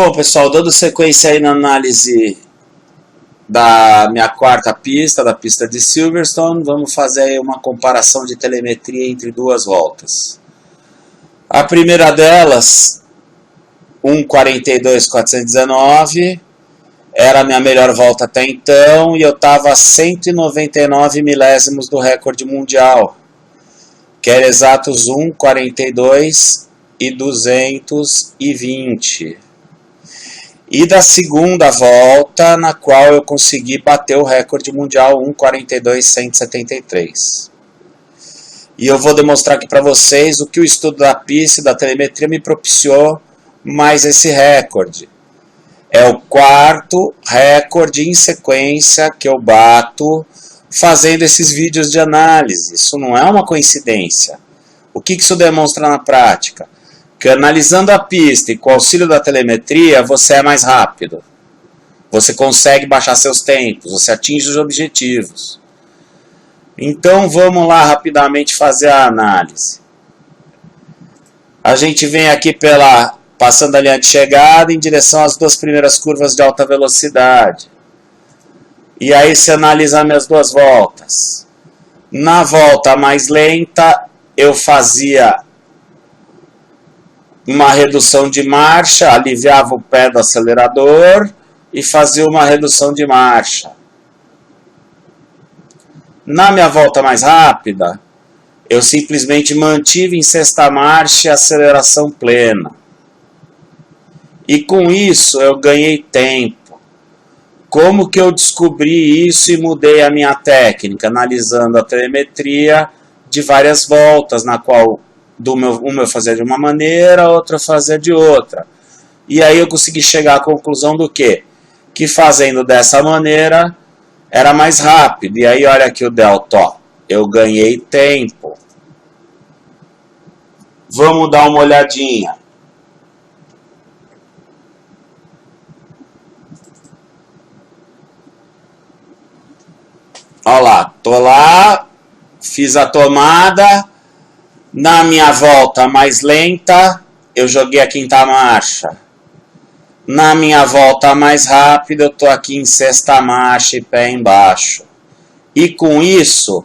Bom, pessoal, dando sequência aí na análise da minha quarta pista, da pista de Silverstone, vamos fazer aí uma comparação de telemetria entre duas voltas. A primeira delas, 1:42.419, era a minha melhor volta até então e eu estava a 199 milésimos do recorde mundial, que era exatos 1:42.220. E da segunda volta, na qual eu consegui bater o recorde mundial 1:42.173. E eu vou demonstrar aqui para vocês o que o estudo da pista e da telemetria me propiciou mais esse recorde. É o quarto recorde em sequência que eu bato fazendo esses vídeos de análise. Isso não é uma coincidência. O que isso demonstra na prática? Que analisando a pista e com o auxílio da telemetria, você é mais rápido. Você consegue baixar seus tempos, você atinge os objetivos. Então vamos lá rapidamente fazer a análise. A gente vem aqui passando a linha de chegada em direção às duas primeiras curvas de alta velocidade. E aí se analisa minhas duas voltas. Na volta mais lenta, eu fazia uma redução de marcha, aliviava o pé do acelerador e fazia uma redução de marcha. Na minha volta mais rápida, eu simplesmente mantive em sexta marcha e aceleração plena. E com isso eu ganhei tempo. Como que eu descobri isso e mudei a minha técnica? Analisando a telemetria de várias voltas, na qual uma eu fazia de uma maneira, a outra eu fazia de outra. E aí eu consegui chegar à conclusão do quê? Que fazendo dessa maneira era mais rápido. E aí olha aqui o delta, ó. Eu ganhei tempo. Vamos dar uma olhadinha. Olha lá, tô lá, fiz a tomada. Na minha volta mais lenta, eu joguei a quinta marcha. Na minha volta mais rápida, eu estou aqui em sexta marcha e pé embaixo. E com isso,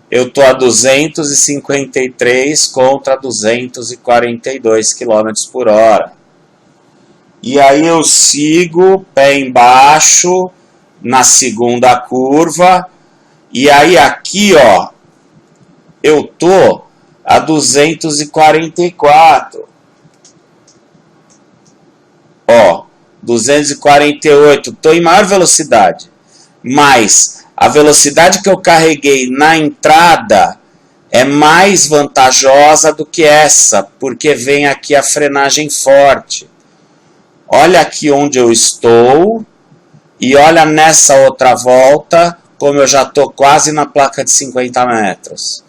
eu estou a 253 contra 242 km por hora. E aí eu sigo pé embaixo na segunda curva. E aí aqui, ó, eu estou a 244. Ó, 248. Estou em maior velocidade. Mas a velocidade que eu carreguei na entrada é mais vantajosa do que essa, porque vem aqui a frenagem forte. Olha aqui onde eu estou e olha nessa outra volta, como eu já estou quase na placa de 50 metros.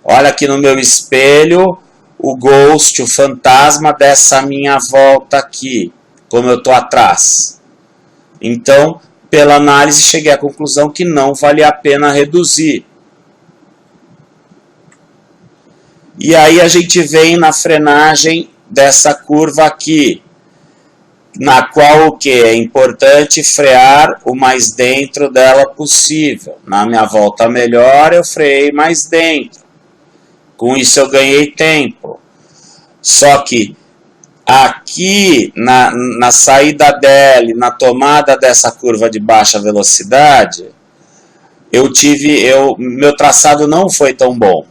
Olha aqui no meu espelho o ghost, o fantasma dessa minha volta aqui, como eu estou atrás. Então, pela análise, cheguei à conclusão que não valia a pena reduzir. E aí a gente vem na frenagem dessa curva aqui, na qual o que? É importante frear o mais dentro dela possível. Na minha volta melhor, eu freiei mais dentro. Com isso eu ganhei tempo. Só que aqui na saída dela, na tomada dessa curva de baixa velocidade, meu traçado não foi tão bom.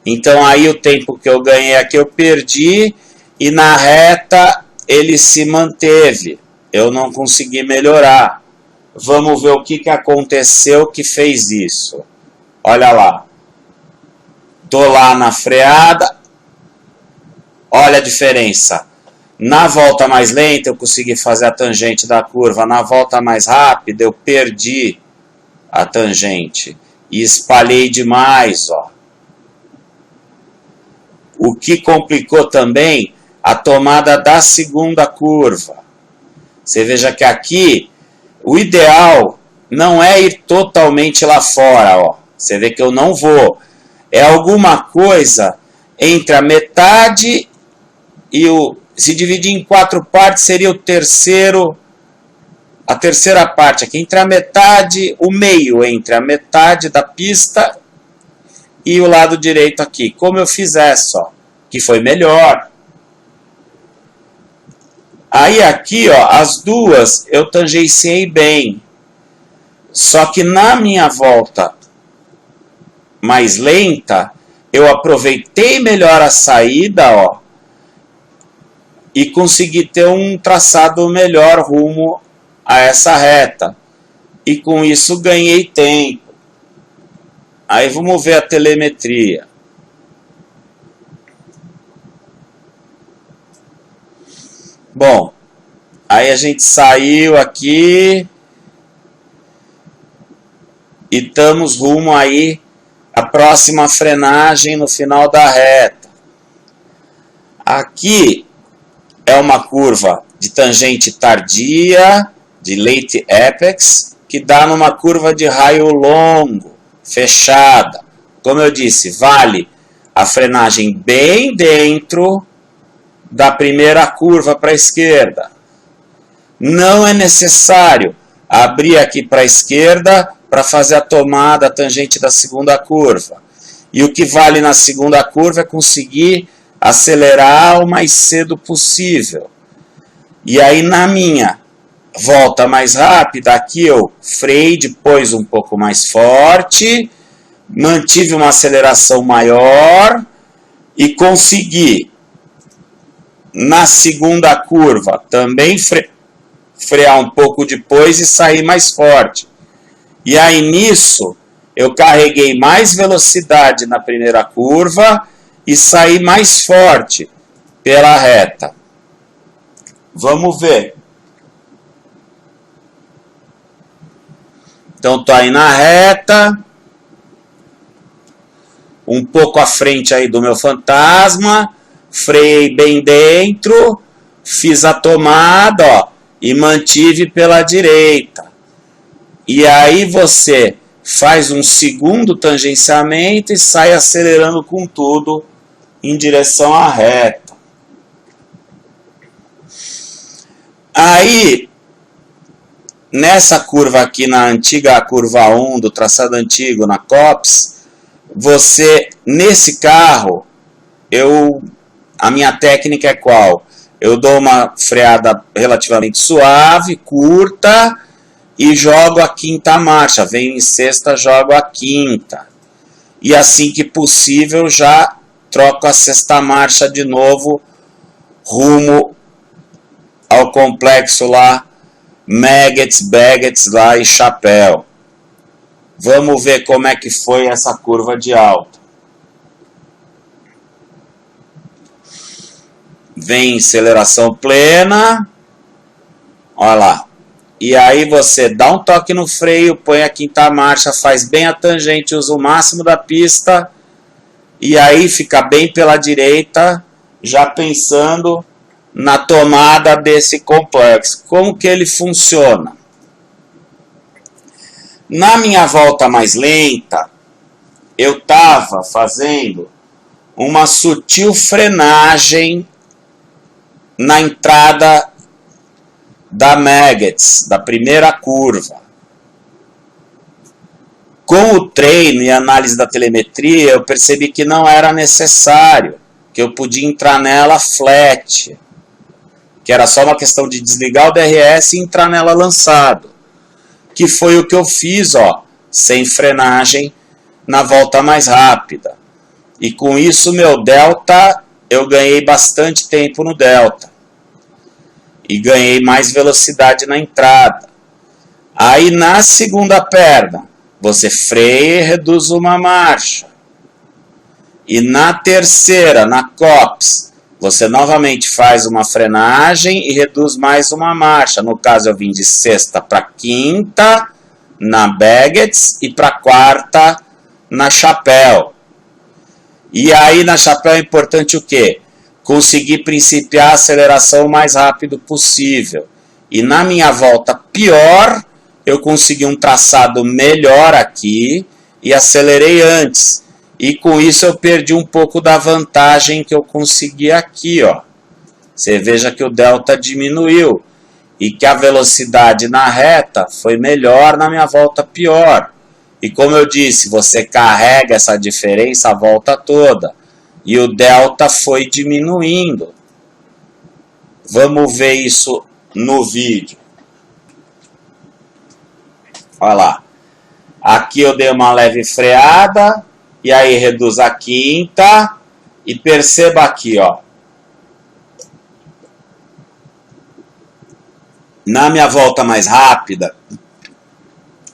Então aí o tempo que eu ganhei aqui eu perdi e na reta ele se manteve. Eu não consegui melhorar. Vamos ver o que aconteceu que fez isso. Olha lá. Tô lá na freada. Olha a diferença. Na volta mais lenta eu consegui fazer a tangente da curva. Na volta mais rápida eu perdi a tangente. E espalhei demais, ó. O que complicou também a tomada da segunda curva. Você veja que aqui o ideal não é ir totalmente lá fora, ó. Você vê que eu não vou. É alguma coisa entre a metade e se dividir em 4 partes, seria a terceira parte aqui, entre a metade, o meio entre a metade da pista e o lado direito aqui, como eu fiz essa, ó, que foi melhor. Aí aqui, ó, as duas eu tangenciei bem, só que na minha volta mais lenta, eu aproveitei melhor a saída, ó, e consegui ter um traçado melhor rumo a essa reta. E com isso ganhei tempo. Aí vamos ver a telemetria. Bom, aí a gente saiu aqui e estamos rumo aí à próxima frenagem no final da reta. Aqui é uma curva de tangente tardia, de late apex, que dá numa curva de raio longo, fechada. Como eu disse, vale a frenagem bem dentro da primeira curva para a esquerda. Não é necessário abrir aqui para a esquerda para fazer a tomada tangente da segunda curva. E o que vale na segunda curva é conseguir acelerar o mais cedo possível. E aí na minha volta mais rápida, aqui eu freiei depois um pouco mais forte, mantive uma aceleração maior e consegui na segunda curva também frear um pouco depois e sair mais forte. E aí nisso eu carreguei mais velocidade na primeira curva e saí mais forte pela reta. Vamos ver. Então estou aí na reta, um pouco à frente aí do meu fantasma, freiei bem dentro, fiz a tomada, ó, e mantive pela direita. E aí você faz um segundo tangenciamento e sai acelerando com tudo em direção à reta. Aí, nessa curva aqui, na antiga curva 1 do traçado antigo, na COPS, você, nesse carro, a minha técnica é qual? Eu dou uma freada relativamente suave, curta, e jogo a quinta marcha. Venho em sexta, jogo a quinta. E assim que possível, já troco a sexta marcha de novo, rumo ao complexo lá, Maggots, Baggets lá e Chapéu. Vamos ver como é que foi essa curva de alta. Vem aceleração plena. Olha lá. E aí você dá um toque no freio, põe a quinta marcha, faz bem a tangente, usa o máximo da pista. E aí fica bem pela direita, já pensando na tomada desse complexo. Como que ele funciona? Na minha volta mais lenta, eu estava fazendo uma sutil frenagem na entrada da Maggots, da primeira curva. Com o treino e análise da telemetria, eu percebi que não era necessário, que eu podia entrar nela flat, que era só uma questão de desligar o DRS e entrar nela lançado, que foi o que eu fiz, ó, sem frenagem, na volta mais rápida. E com isso, meu delta, eu ganhei bastante tempo no delta. E ganhei mais velocidade na entrada. Aí na segunda perna, você freia e reduz uma marcha. E na terceira, na COPS, você novamente faz uma frenagem e reduz mais uma marcha. No caso, eu vim de sexta para quinta, na Baggets, e para quarta, na Chapéu. E aí na Chapéu é importante o quê? Conseguir principiar a aceleração o mais rápido possível. E na minha volta pior, eu consegui um traçado melhor aqui e acelerei antes. E com isso eu perdi um pouco da vantagem que eu consegui aqui, ó. Você veja que o delta diminuiu e que a velocidade na reta foi melhor, na minha volta pior. E como eu disse, você carrega essa diferença a volta toda. E o delta foi diminuindo. Vamos ver isso no vídeo. Olha lá. Aqui eu dei uma leve freada. E aí reduz a quinta. E perceba aqui, ó. Na minha volta mais rápida,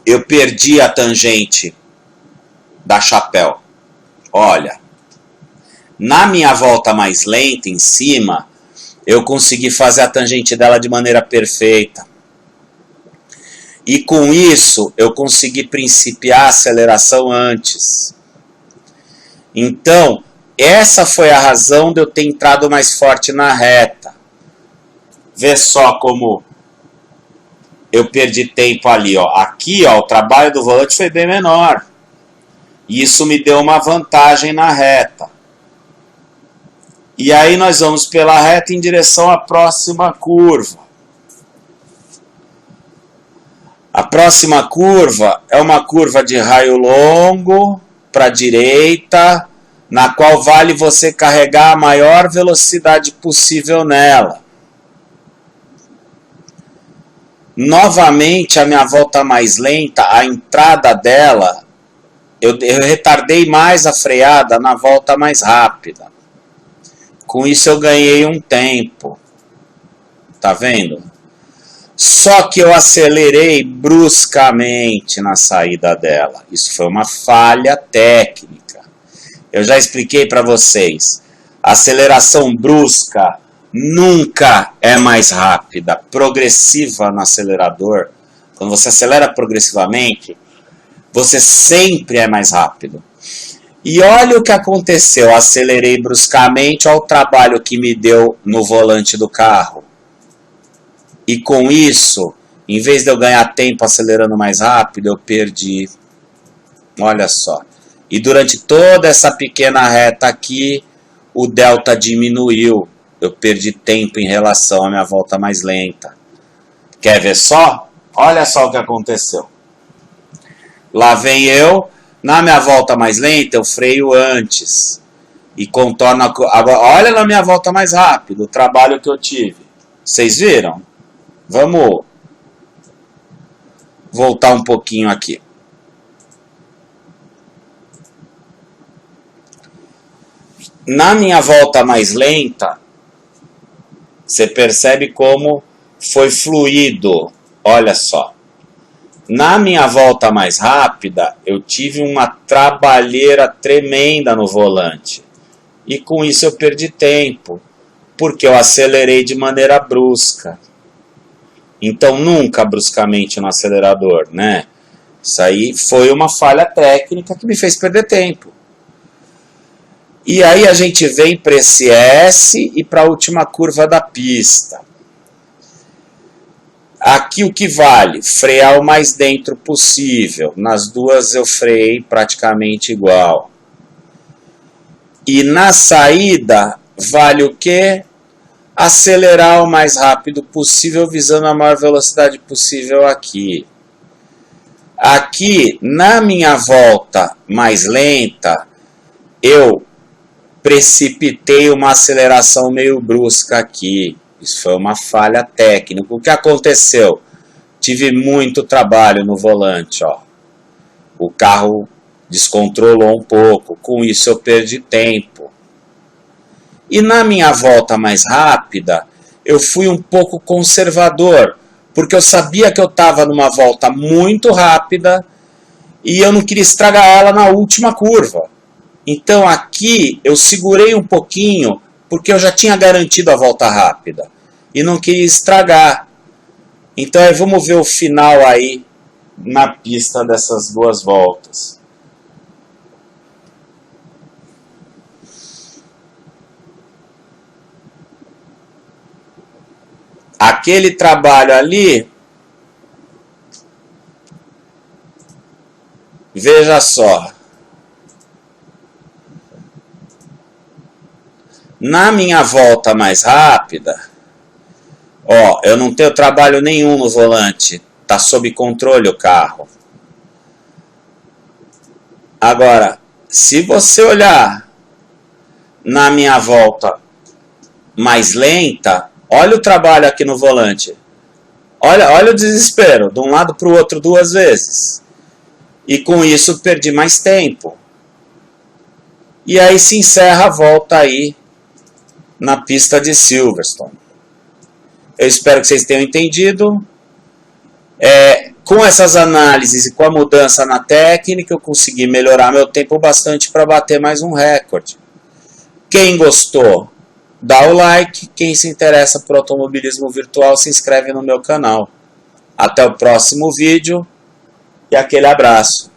eu perdi a tangente da chapéu. Olha. Na minha volta mais lenta, em cima, eu consegui fazer a tangente dela de maneira perfeita. E com isso, eu consegui principiar a aceleração antes. Então, essa foi a razão de eu ter entrado mais forte na reta. Vê só como eu perdi tempo ali, ó. Aqui, ó, o trabalho do volante foi bem menor. E isso me deu uma vantagem na reta. E aí nós vamos pela reta em direção à próxima curva. A próxima curva é uma curva de raio longo para a direita, na qual vale você carregar a maior velocidade possível nela. Novamente, a minha volta mais lenta, a entrada dela, eu retardei mais a freada na volta mais rápida. Com isso eu ganhei um tempo. Tá vendo? Só que eu acelerei bruscamente na saída dela. Isso foi uma falha técnica. Eu já expliquei para vocês. A aceleração brusca nunca é mais rápida. Progressiva no acelerador. Quando você acelera progressivamente, você sempre é mais rápido. E olha o que aconteceu. Eu acelerei bruscamente. Olha o trabalho que me deu no volante do carro. E com isso, em vez de eu ganhar tempo acelerando mais rápido, eu perdi. Olha só. E durante toda essa pequena reta aqui, o delta diminuiu. Eu perdi tempo em relação à minha volta mais lenta. Quer ver só? Olha só o que aconteceu. Lá vem eu. Na minha volta mais lenta, eu freio antes. E contorno. Agora, olha na minha volta mais rápido o trabalho que eu tive. Vocês viram? Vamos voltar um pouquinho aqui. Na minha volta mais lenta, você percebe como foi fluido. Olha só. Na minha volta mais rápida, eu tive uma trabalheira tremenda no volante. E com isso eu perdi tempo, porque eu acelerei de maneira brusca. Então nunca bruscamente no acelerador, né? Isso aí foi uma falha técnica que me fez perder tempo. E aí a gente vem para esse S e para a última curva da pista. Aqui o que vale? Frear o mais dentro possível. Nas duas eu freiei praticamente igual. E na saída vale o quê? Acelerar o mais rápido possível, visando a maior velocidade possível aqui. Aqui, na minha volta mais lenta, eu precipitei uma aceleração meio brusca aqui. Isso foi uma falha técnica. O que aconteceu? Tive muito trabalho no volante, ó. O carro descontrolou um pouco. Com isso eu perdi tempo. E na minha volta mais rápida, eu fui um pouco conservador, porque eu sabia que eu estava numa volta muito rápida e eu não queria estragar ela na última curva. Então aqui eu segurei um pouquinho, porque eu já tinha garantido a volta rápida e não queria estragar. Então aí vamos ver o final aí na pista dessas duas voltas. Aquele trabalho ali, veja só. Na minha volta mais rápida, ó, eu não tenho trabalho nenhum no volante, tá sob controle o carro. Agora, se você olhar na minha volta mais lenta, olha o trabalho aqui no volante. Olha o desespero, de um lado para o outro 2 vezes. E com isso perdi mais tempo. E aí se encerra a volta aí na pista de Silverstone. Eu espero que vocês tenham entendido. Com essas análises e com a mudança na técnica, eu consegui melhorar meu tempo bastante para bater mais um recorde. Quem gostou, dá o like. Quem se interessa por automobilismo virtual, se inscreve no meu canal. Até o próximo vídeo e aquele abraço.